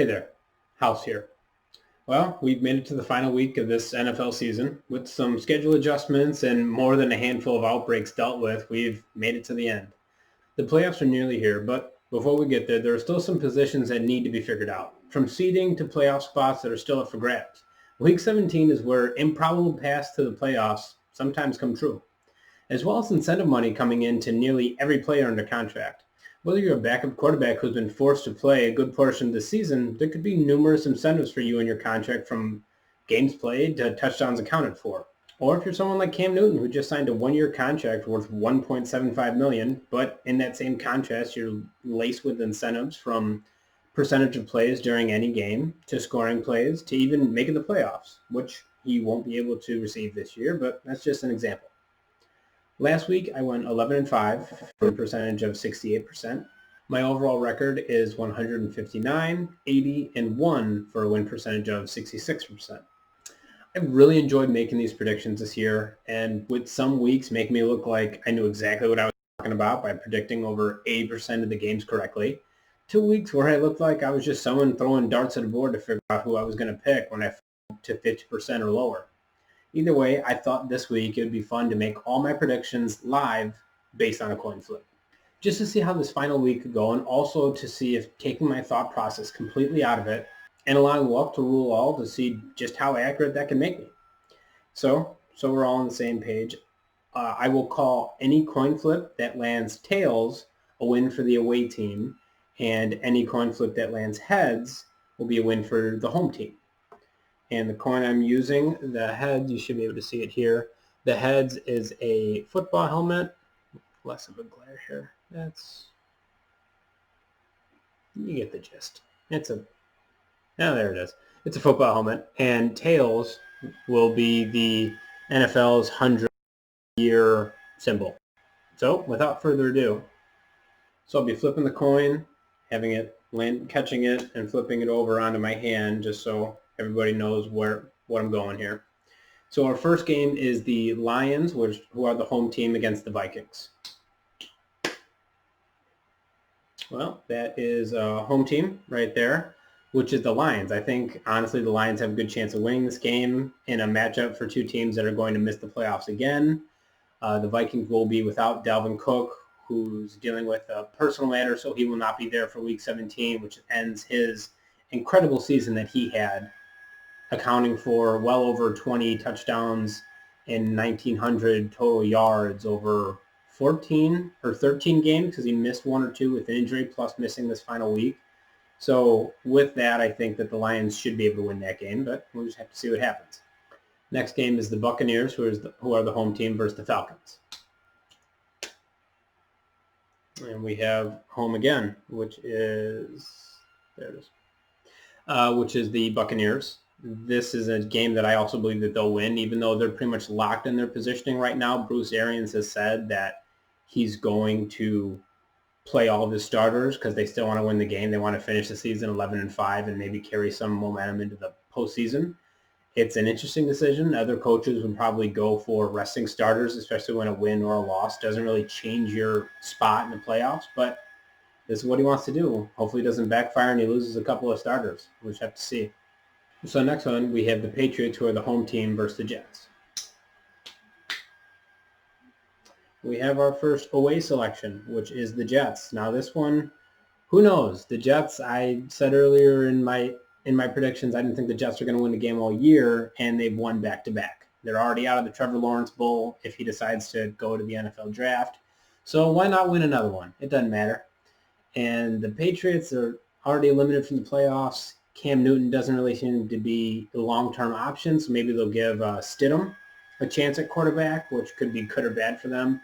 Hey there, House here. Well, we've made it to the final week of this NFL season. With some schedule adjustments and more than a handful of outbreaks dealt with, we've made it to the end. The playoffs are nearly here, but before we get there are still some positions that need to be figured out, from seeding to playoff spots that are still up for grabs. Week 17 is where improbable paths to the playoffs sometimes come true, as well as incentive money coming in to nearly every player under contract. Whether you're a backup quarterback who's been forced to play a good portion of the season, there could be numerous incentives for you in your contract, from games played to touchdowns accounted for. Or if you're someone like Cam Newton, who just signed a one-year contract worth $1.75 million, but in that same contrast, you're laced with incentives from percentage of plays during any game to scoring plays to even making the playoffs, which he won't be able to receive this year, but that's just an example. Last week, I went 11-5 for a percentage of 68%. My overall record is 159, 80, and 1 for a win percentage of 66%. I've really enjoyed making these predictions this year, and with some weeks making me look like I knew exactly what I was talking about by predicting over 80% of the games correctly, 2 weeks where I looked like I was just someone throwing darts at a board to figure out who I was going to pick when I fell to 50% or lower. Either way, I thought this week it would be fun to make all my predictions live based on a coin flip. Just to see how this final week could go, and also to see if taking my thought process completely out of it and allowing luck to rule all to see just how accurate that can make me. So we're all on the same page. I will call any coin flip that lands tails a win for the away team, and any coin flip that lands heads will be a win for the home team. And the coin I'm using, the heads, you should be able to see it here. The heads is a football helmet. Less of a glare here. You get the gist. There it is. It's a football helmet. And tails will be the NFL's 100-year symbol. So without further ado, I'll be flipping the coin, having it land, catching it, and flipping it over onto my hand, just so everybody knows what I'm going here. So our first game is the Lions, who are the home team, against the Vikings. Well, that is a home team right there, which is the Lions. I think, honestly, the Lions have a good chance of winning this game in a matchup for two teams that are going to miss the playoffs again. The Vikings will be without Dalvin Cook, who's dealing with a personal matter, so he will not be there for Week 17, which ends his incredible season that he had, accounting for well over 20 touchdowns and 1,900 total yards over 14 or 13 games, because he missed one or two with an injury, plus missing this final week. So with that, I think that the Lions should be able to win that game, but we'll just have to see what happens. Next game is the Buccaneers, who are the home team, versus the Falcons. And we have home again, which is the Buccaneers. This is a game that I also believe that they'll win, even though they're pretty much locked in their positioning right now. Bruce Arians has said that he's going to play all of his starters because they still want to win the game. They want to finish the season 11-5 and maybe carry some momentum into the postseason. It's an interesting decision. Other coaches would probably go for resting starters, especially when a win or a loss doesn't really change your spot in the playoffs. But this is what he wants to do. Hopefully it doesn't backfire and he loses a couple of starters. We'll just have to see. So next one, we have the Patriots, who are the home team, versus the Jets. We have our first away selection, which is the Jets. Now this one, who knows? The Jets, I said earlier in my predictions, I didn't think the Jets are going to win the game all year, and they've won back-to-back. They're already out of the Trevor Lawrence Bowl if he decides to go to the NFL draft. So why not win another one? It doesn't matter. And the Patriots are already eliminated from the playoffs. Cam Newton doesn't really seem to be a long-term option, so maybe they'll give Stidham a chance at quarterback, which could be good or bad for them.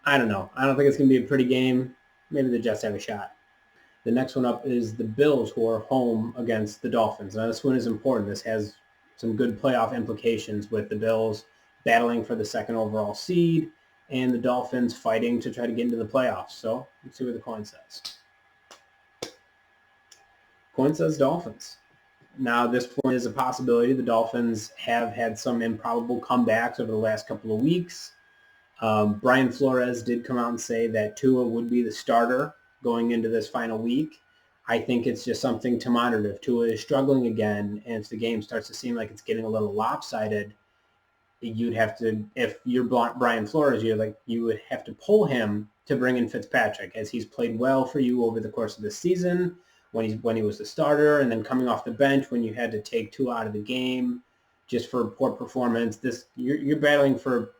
I don't know. I don't think it's going to be a pretty game. Maybe the Jets have a shot. The next one up is the Bills, who are home against the Dolphins. Now, this one is important. This has some good playoff implications, with the Bills battling for the second overall seed and the Dolphins fighting to try to get into the playoffs. So let's see what the coin says. Coin says Dolphins. Now, this one is a possibility. The Dolphins have had some improbable comebacks over the last couple of weeks. Brian Flores did come out and say that Tua would be the starter going into this final week. I think it's just something to monitor. If Tua is struggling again and if the game starts to seem like it's getting a little lopsided, you'd have to, if you're Brian Flores, you would have to pull him to bring in Fitzpatrick, as he's played well for you over the course of the season when he was the starter, and then coming off the bench when you had to take Tua out of the game just for poor performance. You're battling for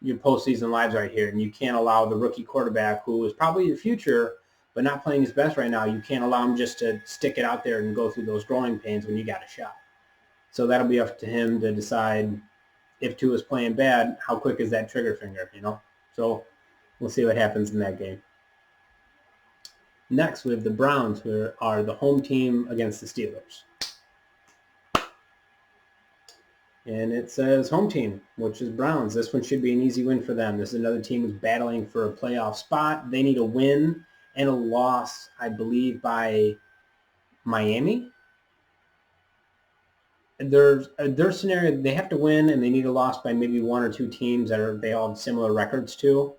your postseason lives right here, and you can't allow the rookie quarterback, who is probably your future but not playing his best right now, you can't allow him just to stick it out there and go through those growing pains when you got a shot. So that'll be up to him to decide if Tua's playing bad, how quick is that trigger finger, So we'll see what happens in that game. Next, we have the Browns, who are the home team against the Steelers. And it says home team, which is Browns. This one should be an easy win for them. This is another team who's battling for a playoff spot. They need a win and a loss, I believe, by Miami. Their scenario, they have to win and they need a loss by maybe one or two teams they all have similar records to.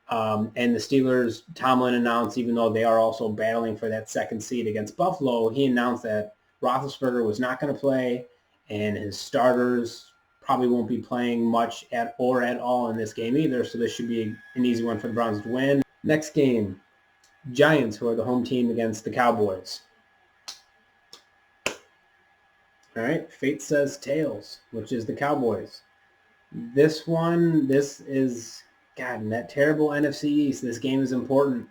And the Steelers, Tomlin announced, even though they are also battling for that second seed against Buffalo, he announced that Roethlisberger was not going to play, and his starters probably won't be playing much at all in this game either. So this should be an easy one for the Browns to win. Next game, Giants, who are the home team against the Cowboys. All right, fate says tails, which is the Cowboys. This is, God, in that terrible NFC East, this game is important.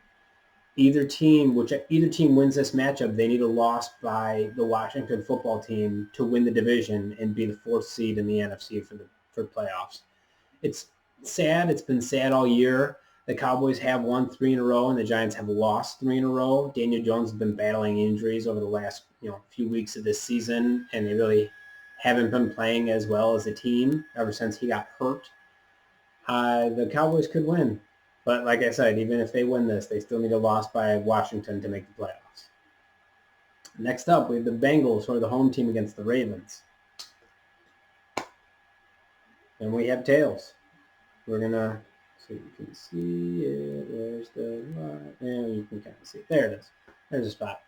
Either team wins this matchup, they need a loss by the Washington football team to win the division and be the fourth seed in the NFC for playoffs. It's sad. It's been sad all year. The Cowboys have won 3 in a row, and the Giants have lost 3 in a row. Daniel Jones has been battling injuries over the last few weeks of this season, and they really haven't been playing as well as a team ever since he got hurt. The Cowboys could win. But like I said, even if they win this, they still need a loss by Washington to make the playoffs. Next up, we have the Bengals, who are the home team against the Ravens. And we have tails. We're going to, so you can see it. Where's the line? Yeah, you can kind of see it. There it is. There's a spot.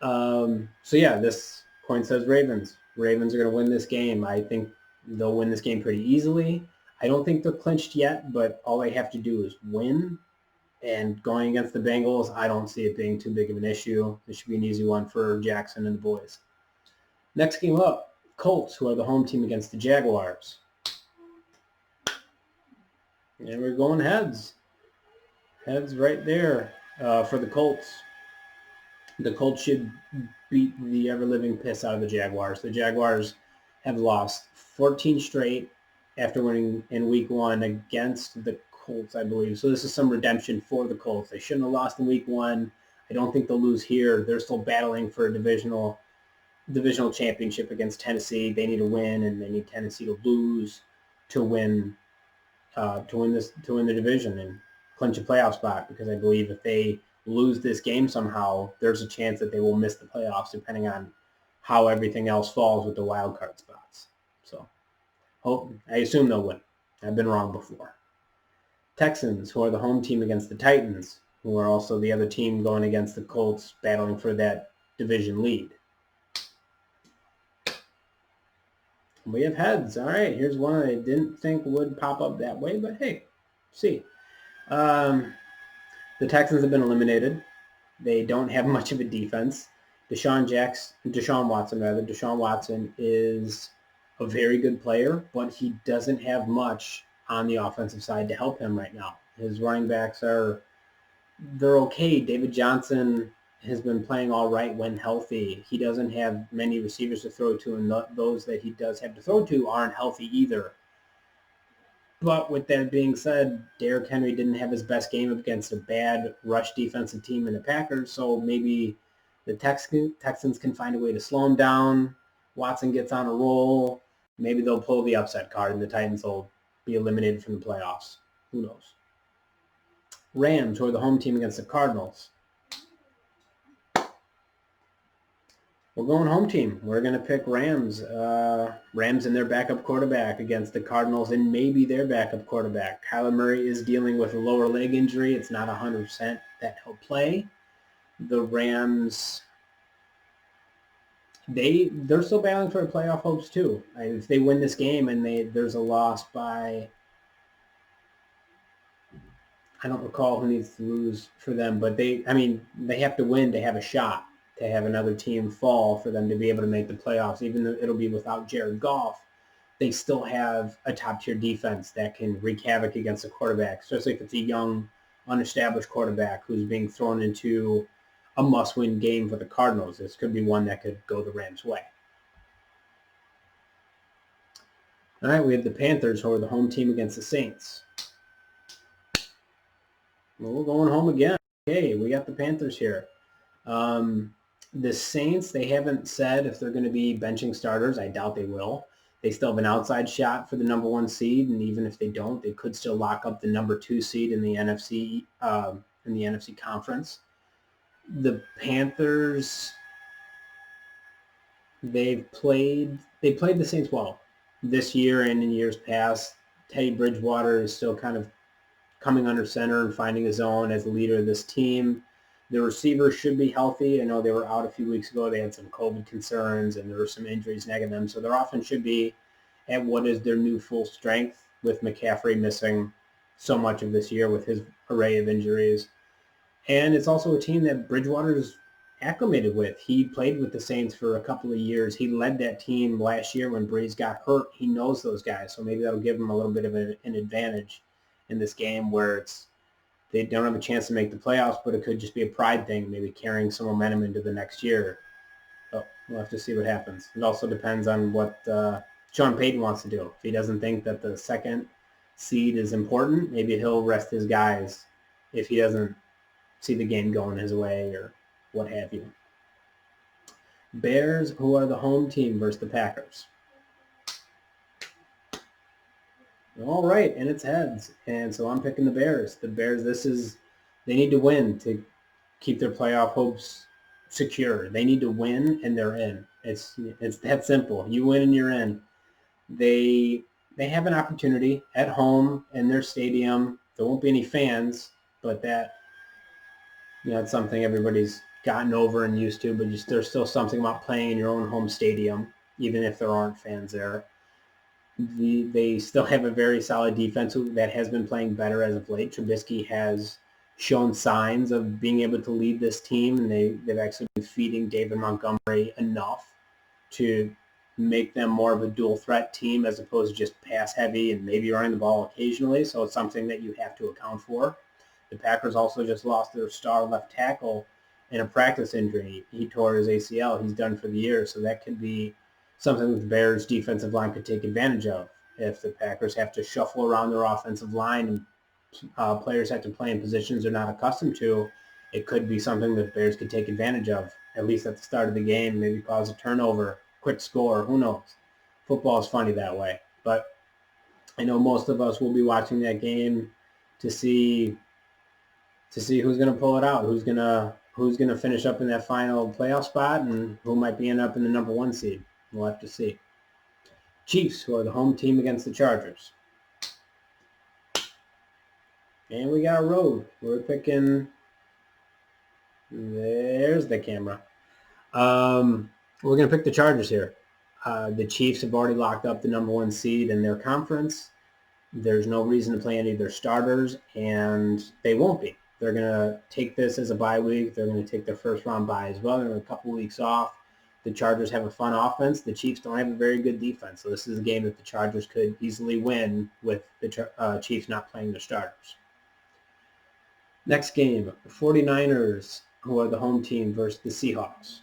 So yeah, this coin says Ravens. Ravens are going to win this game. I think they'll win this game pretty easily. I don't think they're clinched yet, but all they have to do is win. And going against the Bengals, I don't see it being too big of an issue. This should be an easy one for Jackson and the boys. Next game up, Colts, who are the home team against the Jaguars. And we're going heads. Heads right there for the Colts. The Colts should beat the ever-living piss out of the Jaguars. The Jaguars have lost 14 straight after winning in week 1 against the Colts, I believe. So this is some redemption for the Colts. They shouldn't have lost in week 1. I don't think they'll lose here. They're still battling for a divisional championship against Tennessee. They need to win, and they need Tennessee to lose to win the division and clinch a playoff spot, because I believe if they lose this game somehow, there's a chance that they will miss the playoffs depending on how everything else falls with the wild card spots. So I assume they'll win. I've been wrong before. Texans, who are the home team against the Titans, who are also the other team going against the Colts, battling for that division lead. We have heads. All right, here's one I didn't think would pop up that way, but hey, see. The Texans have been eliminated. They don't have much of a defense. Deshaun Watson is a very good player, but he doesn't have much on the offensive side to help him right now. His running backs they're okay. David Johnson has been playing all right when healthy. He doesn't have many receivers to throw to, and those that he does have to throw to aren't healthy either. But with that being said, Derrick Henry didn't have his best game against a bad rush defensive team in the Packers, so maybe the Texans can find a way to slow him down. Watson gets on a roll. Maybe they'll pull the upset card, and the Titans will be eliminated from the playoffs. Who knows? Rams, who are the home team against the Cardinals. We're going home team. We're going to pick Rams. Rams and their backup quarterback against the Cardinals and maybe their backup quarterback. Kyler Murray is dealing with a lower leg injury. It's not 100% that he'll play. The Rams, they're still battling for playoff hopes too. If they win this game and there's a loss by, I don't recall who needs to lose for them, but they have to win to have a shot to have another team fall for them to be able to make the playoffs. Even though it'll be without Jared Goff, they still have a top-tier defense that can wreak havoc against a quarterback, especially if it's a young, unestablished quarterback who's being thrown into a must-win game for the Cardinals. This could be one that could go the Rams' way. All right, we have the Panthers, who are the home team against the Saints. Well, we're going home again. Okay, we got the Panthers here. The Saints, they haven't said if they're going to be benching starters. I doubt they will. They still have an outside shot for the number 1 seed, and even if they don't, they could still lock up the number 2 seed in the NFC conference. The Panthers, they played the Saints well this year and in years past. Teddy Bridgewater is still kind of coming under center and finding his own as the leader of this team. The receivers should be healthy. I know they were out a few weeks ago. They had some COVID concerns, and there were some injuries nagging them. So their offense should be at what is their new full strength, with McCaffrey missing so much of this year with his array of injuries. And it's also a team that Bridgewater's acclimated with. He played with the Saints for a couple of years. He led that team last year when Breeze got hurt. He knows those guys, so maybe that'll give him a little bit of an advantage in this game where they don't have a chance to make the playoffs, but it could just be a pride thing, maybe carrying some momentum into the next year. So we'll have to see what happens. It also depends on what Sean Payton wants to do. If he doesn't think that the 2nd seed is important, maybe he'll rest his guys if he doesn't see the game going his way or what have you. Bears, who are the home team, versus the Packers. All right, and it's heads. And so I'm picking the Bears. The Bears, they need to win to keep their playoff hopes secure. They need to win, and they're in. It's that simple. You win, and you're in. They have an opportunity at home in their stadium. There won't be any fans, but it's something everybody's gotten over and used to. But there's still something about playing in your own home stadium, even if there aren't fans there. They still have a very solid defense that has been playing better as of late. Trubisky has shown signs of being able to lead this team, and they've actually been feeding David Montgomery enough to make them more of a dual threat team as opposed to just pass heavy and maybe running the ball occasionally. So it's something that you have to account for. The Packers also just lost their star left tackle in a practice injury. He tore his ACL. He's done for the year, so that could be something that the Bears' defensive line could take advantage of. If the Packers have to shuffle around their offensive line and players have to play in positions they're not accustomed to, it could be something that the Bears could take advantage of, at least at the start of the game, maybe cause a turnover, quick score, who knows. Football is funny that way. But I know most of us will be watching that game to see who's going to pull it out, who's going to finish up in that final playoff spot, and who might be end up in the number 1 seed. We'll have to see. Chiefs, who are the home team against the Chargers. And we got a road. We're picking... There's the camera. We're going to pick the Chargers here. The Chiefs have already locked up the number 1 seed in their conference. There's no reason to play any of their starters, and they won't be. They're going to take this as a bye week. They're going to take their first round bye as well. They're going to have a couple weeks off. The Chargers have a fun offense. The Chiefs don't have a very good defense. So this is a game that the Chargers could easily win with the Chiefs not playing their starters. Next game, the 49ers, who are the home team, versus the Seahawks.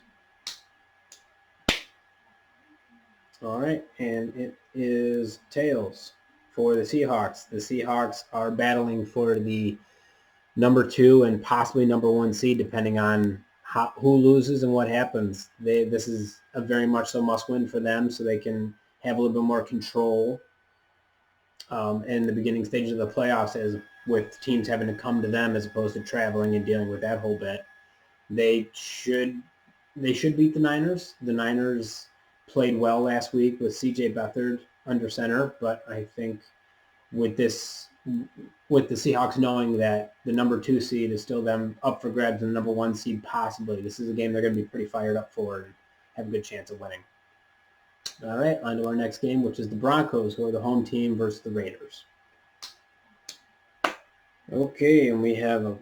All right, and it is tails for the Seahawks. The Seahawks are battling for the number 2 and possibly number 1 seed, depending on who loses and what happens. This is a very much so must-win for them, so they can have a little bit more control in the beginning stages of the playoffs, as with teams having to come to them as opposed to traveling and dealing with that whole bit. They should beat the Niners. The Niners played well last week with C.J. Beathard under center, but I think with this with the Seahawks knowing that the number 2 seed is still them up for grabs and the number 1 seed possibly. This is a game they're going to be pretty fired up for and have a good chance of winning. All right, on to our next game, which is the Broncos, who are the home team versus the Raiders. Okay, and we have a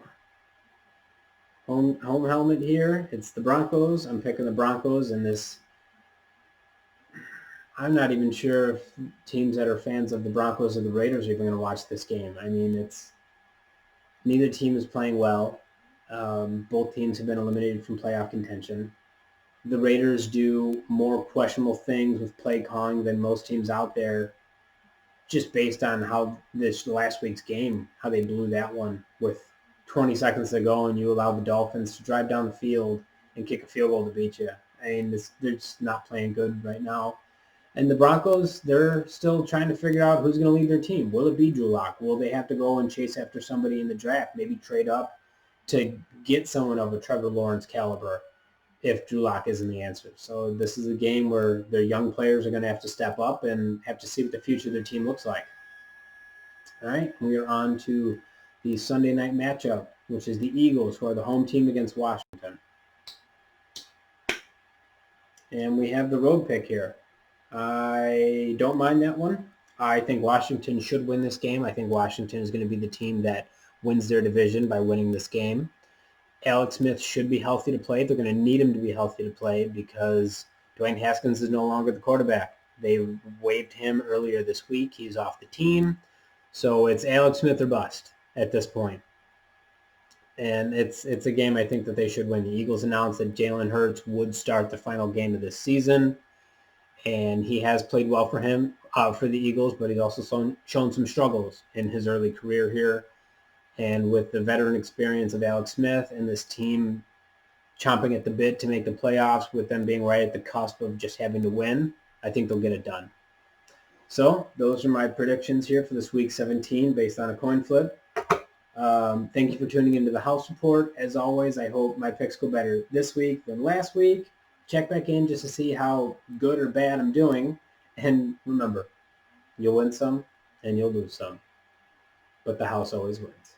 home helmet here. It's the Broncos. I'm picking the Broncos in this. I'm not even sure if teams that are fans of the Broncos or the Raiders are even going to watch this game. I mean, neither team is playing well. Both teams have been eliminated from playoff contention. The Raiders do more questionable things with play calling than most teams out there, just based on how this last week's game, how they blew that one with 20 seconds to go, and you allow the Dolphins to drive down the field and kick a field goal to beat you. I mean, they're just not playing good right now. And the Broncos, they're still trying to figure out who's going to lead their team. Will it be Drew Lock? Will they have to go and chase after somebody in the draft, maybe trade up to get someone of a Trevor Lawrence caliber if Drew Lock isn't the answer? So this is a game where their young players are going to have to step up and have to see what the future of their team looks like. All right, we are on to the Sunday night matchup, which is the Eagles, who are the home team against Washington. And we have the road pick here. I don't mind that one. I think Washington should win this game. I think Washington is going to be the team that wins their division by winning this game. Alex Smith should be healthy to play. They're going to need him to be healthy to play because Dwayne Haskins is no longer the quarterback. They waived him earlier this week. He's off the team. So it's Alex Smith or bust at this point. And it's a game I think that they should win. The Eagles announced that Jalen Hurts would start the final game of this season. And he has played well for the Eagles, but he's also shown some struggles in his early career here. And with the veteran experience of Alex Smith and this team chomping at the bit to make the playoffs, with them being right at the cusp of just having to win, I think they'll get it done. So those are my predictions here for this week 17 based on a coin flip. Thank you for tuning into the House Report. As always, I hope my picks go better this week than last week. Check back in just to see how good or bad I'm doing. And remember, you'll win some and you'll lose some. But the house always wins.